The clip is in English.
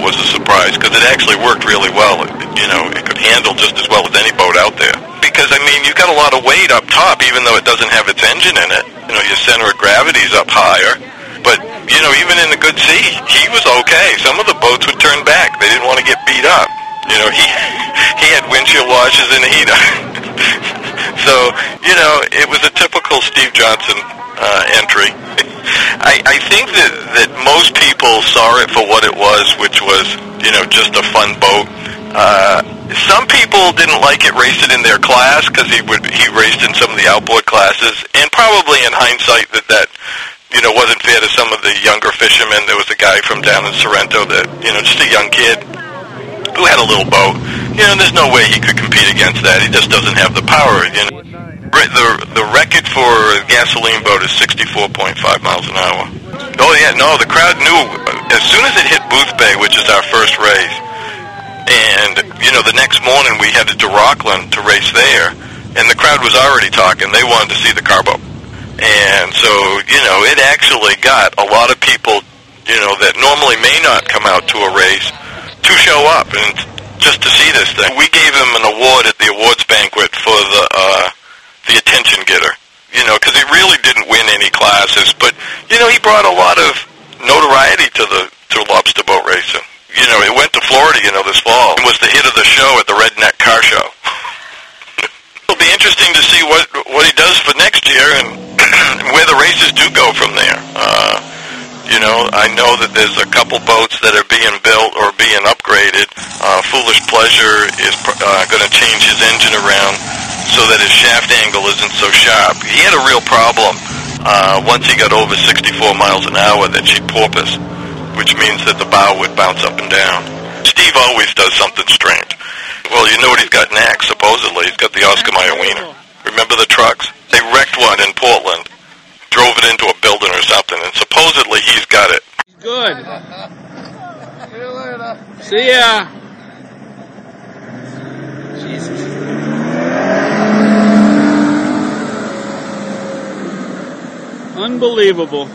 boat was a surprise, because it actually worked really well. It could handle just as well as any boat out there. Because, I mean, you've got a lot of weight up top, even though it doesn't have its engine in it. Your center of gravity's up higher. But, even in the good sea, he was okay. Some of the boats would turn back. They didn't want to get beat up. He had windshield washers in the heater. So, it was a typical Steve Johnson entry. I think that most people saw it for what it was, which was, just a fun boat. Some people didn't like it racing in their class, because he raced in some of the outboard classes, and probably in hindsight that wasn't fair to some of the younger fishermen. There was a guy from down in Sorrento that, just a young kid who had a little boat. There's no way he could compete against that. He just doesn't have the power. The record for a gasoline boat is 64.5 miles an hour. Oh yeah, no, the crowd knew as soon as it hit Booth Bay, which is our first race, and the next morning we headed to Rockland to race there, and the crowd was already talking. They wanted to see the car boat. And so, it actually got a lot of people, that normally may not come out to a race to show up and just to see this thing. We gave him an award at the awards banquet for the attention getter, because he really didn't win any classes, but, he brought a lot of notoriety to lobster boat racing. It went to Florida, this fall, and was the hit of the show at the Redneck Car Show. It'll be interesting to see what he does for next year and where the races do go from there. I know that there's a couple boats that are being built or being upgraded. Foolish Pleasure is going to change his engine around so that his shaft angle isn't so sharp. He had a real problem once he got over 64 miles an hour that she'd porpoise, which means that the bow would bounce up and down. Steve always does something strange. Well, you know what he's got next, supposedly. He's got the Oscar Mayer Wiener. Remember the trucks? They wrecked one in Portland, drove it into a building or something, and supposedly he's got it. Good. See you later. See ya. Jesus. Unbelievable.